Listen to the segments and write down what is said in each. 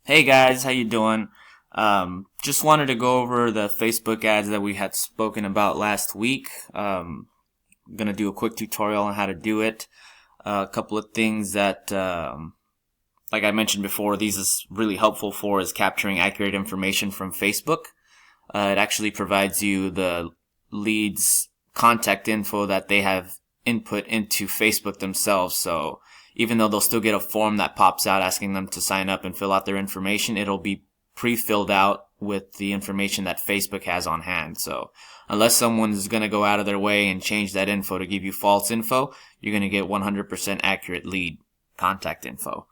Hey guys, how you doing? Just wanted to go over the Facebook ads that we had spoken about last week. I'm gonna do a quick tutorial on how to do it. A couple of things that, like I mentioned before, these is really helpful for is capturing accurate information from Facebook. It actually provides you the leads contact info that they have input into Facebook themselves. So even though they'll still get a form that pops out asking them to sign up and fill out their information, it'll be pre-filled out with the information that Facebook has on hand. So unless someone's going to go out of their way and change that info to give you false info, you're going to get 100% accurate lead contact info.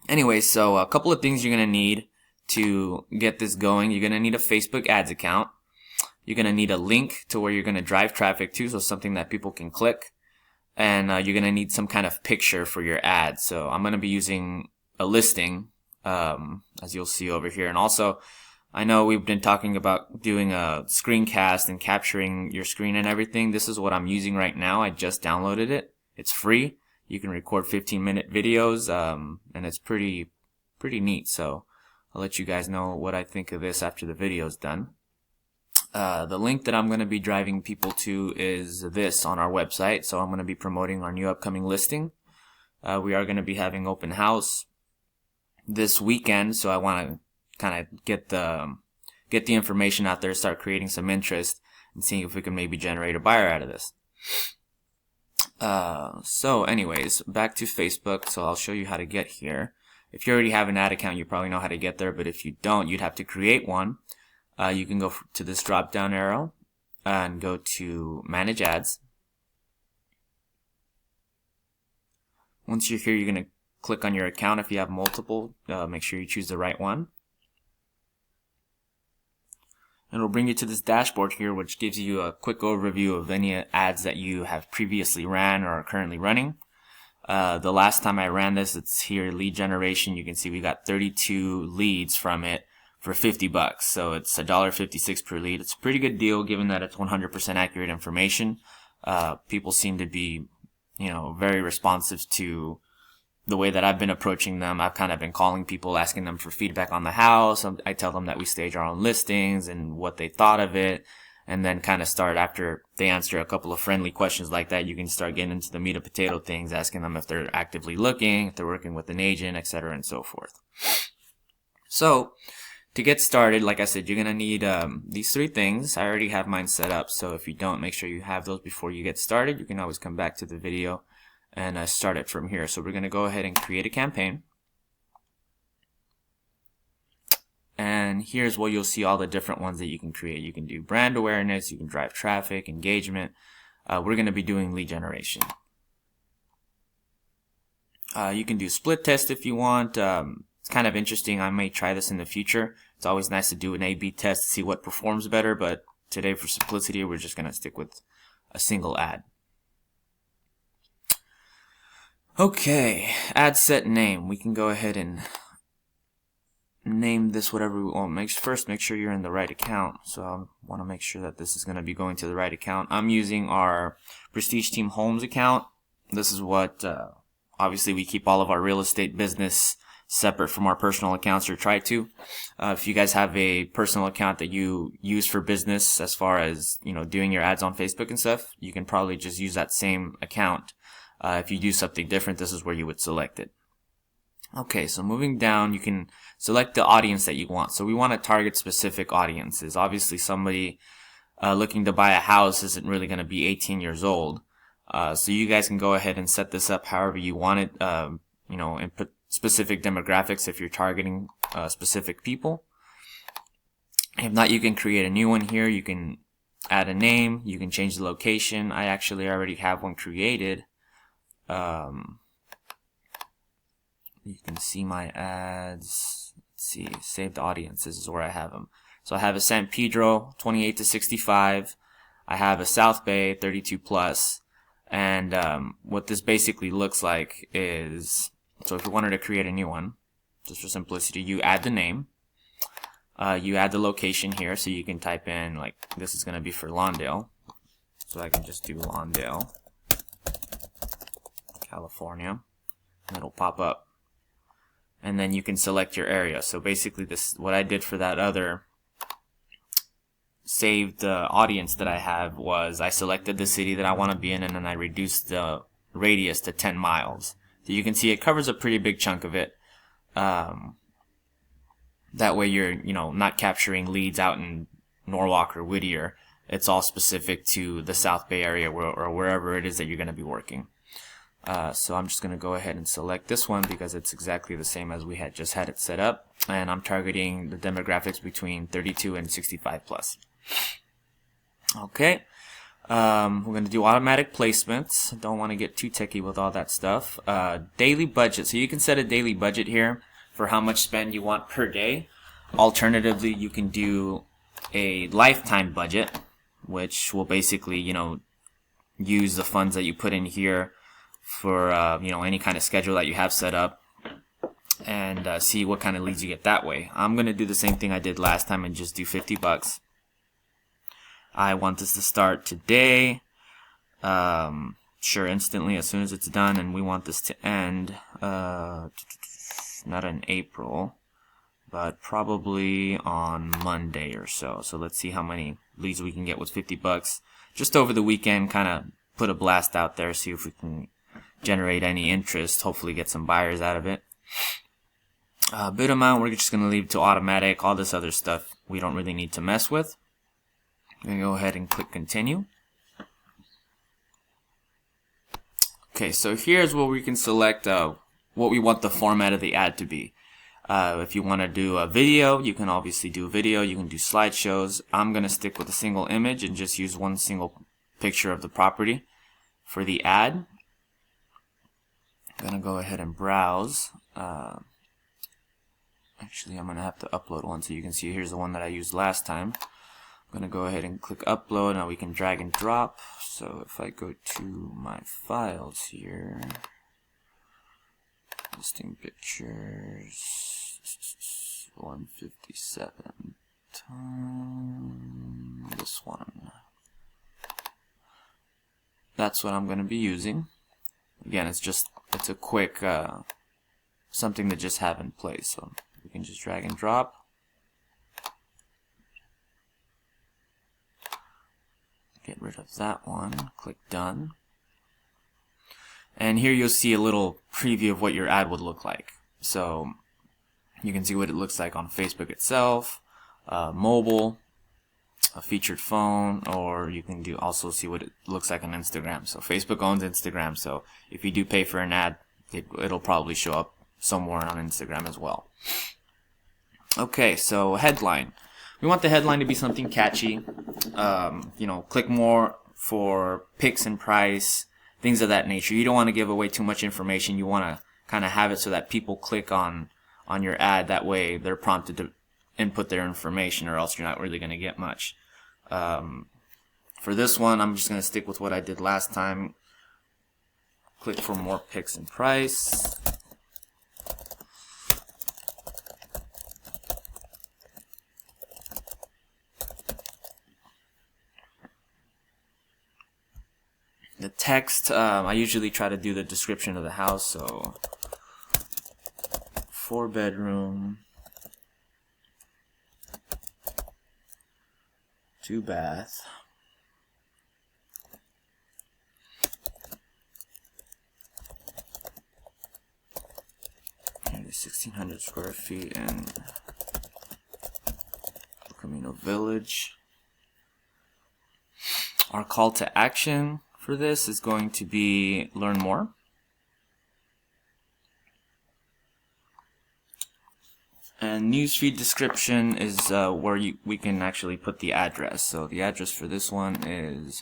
Anyway, so a couple of things you're going to need to get this going. You're going to need a Facebook ads account. You're going to need a link to where you're going to drive traffic to, so something that people can click. And you're going to need some kind of picture for your ad. So I'm going to be using a listing, as you'll see over here. And also, I know we've been talking about doing a screencast and capturing your screen and everything. This is what I'm using right now. I just downloaded it. It's free. You can record 15-minute videos, and it's pretty neat. So I'll let you guys know what I think of this after the video's done. The link that I'm going to be driving people to is this on our website. So I'm going to be promoting our new upcoming listing. We are going to be having open house this weekend, so I want to kind of get the information out there, start creating some interest, and seeing if we can maybe generate a buyer out of this. So anyways, back to Facebook. So I'll show you how to get here. If you already have an ad account, you probably know how to get there, but if you don't, you'd have to create one. You can go to this drop down arrow and go to manage ads. Once you're here, you're going to click on your account. If you have multiple, make sure you choose the right one. And it'll bring you to this dashboard here, which gives you a quick overview of any ads that you have previously ran or are currently running. The last time I ran this, it's here, lead generation. You can see we got 32 leads from it for $50. So it's $1.56 per lead. It's a pretty good deal given that it's 100% accurate information. People seem to be, very responsive to the way that I've been approaching them. I've kind of been calling people, asking them for feedback on the house. I tell them that we stage our own listings and what they thought of it. And then kind of start, after they answer a couple of friendly questions like that, you can start getting into the meat and potato things, asking them if they're actively looking, if they're working with an agent, etc., and so forth. So to get started, like I said, you're going to need these three things. I already have mine set up, so if you don't, make sure you have those before you get started. You can always come back to the video and start it from here. So we're going to go ahead and create a campaign. And here's where you'll see all the different ones that you can create. You can do brand awareness, you can drive traffic, engagement. We're going to be doing lead generation. You can do split test if you want. It's kind of interesting. I may try this in the future. It's always nice to do an A/B test to see what performs better, but today for simplicity, we're just going to stick with a single ad. Okay, ad set name. We can go ahead and name this whatever we want. First, make sure you're in the right account. So I want to make sure that this is going to be going to the right account. I'm using our Prestige Team Homes account. This is what, obviously we keep all of our real estate business separate from our personal accounts, or try to. If you guys have a personal account that you use for business, as far as, doing your ads on Facebook and stuff, you can probably just use that same account. If you do something different, this is where you would select it. Okay, so moving down, you can select the audience that you want. So we want to target specific audiences. Obviously, somebody looking to buy a house isn't really going to be 18 years old. So you guys can go ahead and set this up however you want it, and put specific demographics if you're targeting specific people. If not, you can create a new one here. You can add a name. You can change the location. I actually already have one created. You can see my ads. Let's see, saved audiences is where I have them. So I have a San Pedro, 28 to 65. I have a South Bay, 32 plus. And what this basically looks like is, so if you wanted to create a new one, just for simplicity, you add the name. You add the location here, so you can type in, like, this is going to be for Lawndale. So I can just do Lawndale, California, and it'll pop up. and then you can select your area. So basically this, what I did for that other saved audience that I have was I selected the city that I want to be in, and then I reduced the radius to 10 miles. So you can see it covers a pretty big chunk of it. That way you're, not capturing leads out in Norwalk or Whittier. It's all specific to the South Bay area or wherever it is that you're going to be working. So I'm just going to go ahead and select this one because it's exactly the same as we had just had it set up. And I'm targeting the demographics between 32 and 65 plus. Okay. We're going to do automatic placements. Don't want to get too techie with all that stuff. Daily budget. So you can set a daily budget here for how much spend you want per day. Alternatively, you can do a lifetime budget, which will basically, use the funds that you put in here for, any kind of schedule that you have set up, and see what kind of leads you get that way. I'm going to do the same thing I did last time and just do $50. I want this to start today. Sure, instantly as soon as it's done, and we want this to end, not in April, but probably on Monday or so. So let's see how many leads we can get with $50. Just over the weekend, kind of put a blast out there, see if we can generate any interest, hopefully get some buyers out of it. Bid amount, we're just going to leave to automatic. All this other stuff we don't really need to mess with. I'm going to go ahead and click continue. Okay, so here's where we can select what we want the format of the ad to be. If you want to do a video, you can obviously do a video. You can do slideshows. I'm going to stick with a single image and just use one single picture of the property for the ad. I'm going to go ahead and browse. Actually, I'm going to have to upload one so you can see. Here's the one that I used last time. I'm going to go ahead and click upload. Now we can drag and drop. So if I go to my files here, listing pictures, 157, this one. That's what I'm going to be using. Again, it's a quick something to just have in place. So we can just drag and drop. Get rid of that one. Click done. And here you'll see a little preview of what your ad would look like. So you can see what it looks like on Facebook itself, mobile, a featured phone, or you can also see what it looks like on Instagram. So Facebook owns Instagram, so if you do pay for an ad, it'll probably show up somewhere on Instagram as well. Okay, so headline. We want the headline to be something catchy. Click more for picks and price, things of that nature. You don't want to give away too much information. You want to kind of have it so that people click on your ad. That way they're prompted to input their information, or else you're not really going to get much. For this one, I'm just going to stick with what I did last time. Click for more picks and price. The text, I usually try to do the description of the house, so 4-bedroom, 2-bath, and 1,600 square feet in El Camino Village. Our call to action for this is going to be learn more. And newsfeed description is where we can actually put the address. So the address for this one is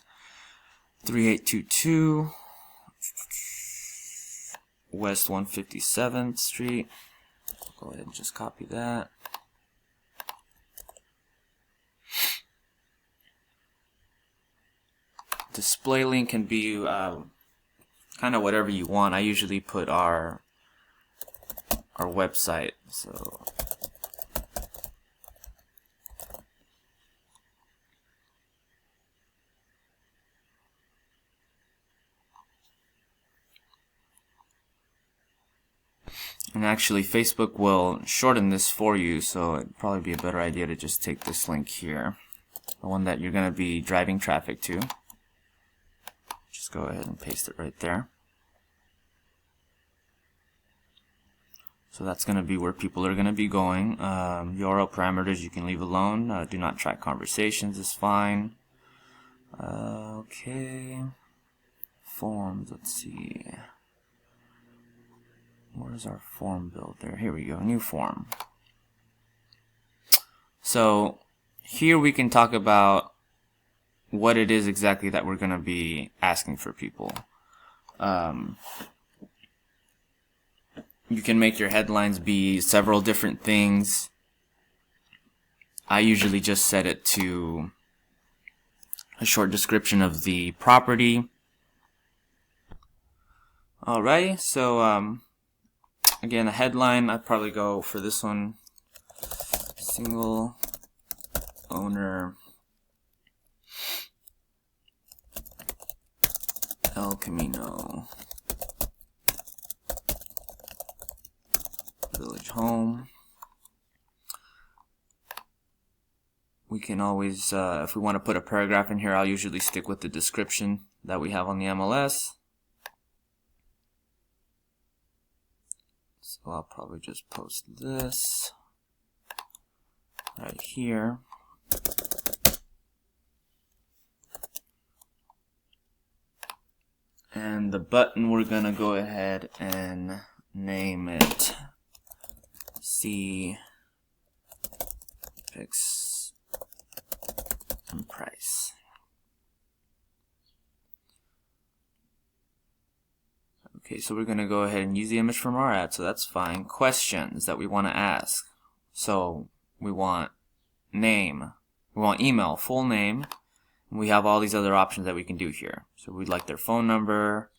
3822 West 157th Street. Go ahead and just copy that. Display link can be kind of whatever you want. I usually put our website. So And actually, Facebook will shorten this for you, so it'd probably be a better idea to just take this link here, the one that you're going to be driving traffic to. Just go ahead and paste it right there. So that's going to be where people are going to be going. URL parameters you can leave alone. Do not track conversations is fine. Okay. Forms, let's see. Where's our form builder? Here we go, new form. So here we can talk about what it is exactly that we're going to be asking for people. You can make your headlines be several different things. I usually just set it to a short description of the property. Alrighty, so again, a headline, I'd probably go for this one, single owner El Camino village home. We can always, if we want to put a paragraph in here, I'll usually stick with the description that we have on the MLS. So I'll probably just post this right here. And the button, we're going to go ahead and name it See Fix and Price. Okay, so we're going to go ahead and use the image from our ad, so that's fine. Questions that we want to ask. So we want name, we want email, full name, and we have all these other options that we can do here. So we'd like their phone number,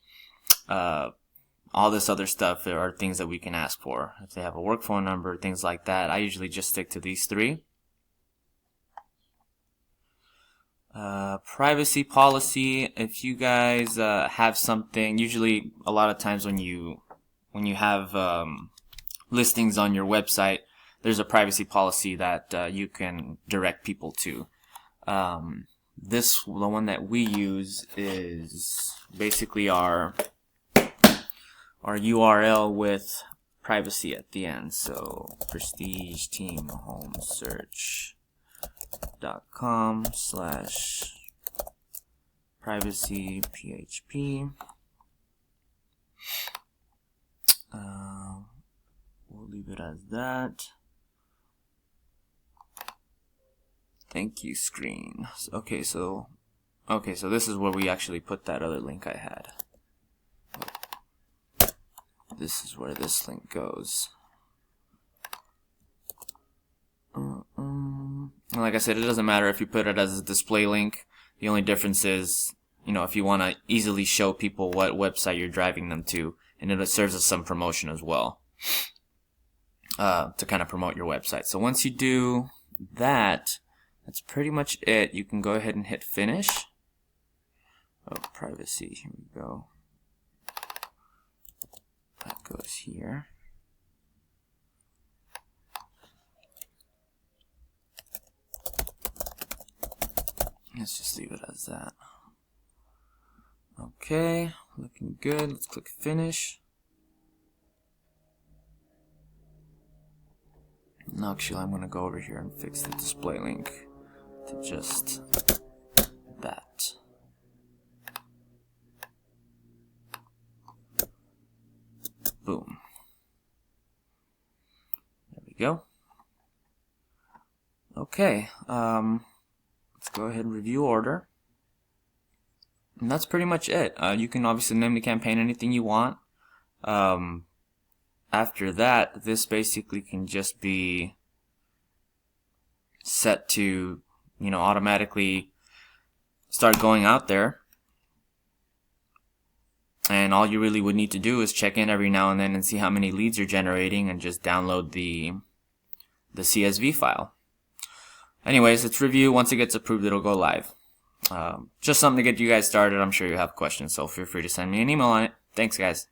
all this other stuff. There are things that we can ask for. If they have a work phone number, things like that. I usually just stick to these three. Privacy policy. If you guys have something, usually a lot of times when you have listings on your website, there's a privacy policy that you can direct people to. The one that we use is basically our URL with privacy at the end. So prestigeteamhomesearch.com/privacy PHP. We'll leave it as that. Thank you screen. Okay, so this is where we actually put that other link I had. This is where this link goes. Like I said, it doesn't matter if you put it as a display link. The only difference is, if you want to easily show people what website you're driving them to, and it serves as some promotion as well, to kind of promote your website. So once you do that, that's pretty much it. You can go ahead and hit finish. Oh, privacy, here we go. That goes here. Let's just leave it as that. Okay, looking good. Let's click finish. And actually, I'm going to go over here and fix the display link to just that. Boom. There we go. Okay, let's go ahead and review order. And that's pretty much it. You can obviously name the campaign anything you want. After that, this basically can just be set to, automatically start going out there. And all you really would need to do is check in every now and then and see how many leads you're generating and just download the CSV file. Anyways, it's review. Once it gets approved, it'll go live. Just something to get you guys started. I'm sure you have questions, so feel free to send me an email on it. Thanks, guys.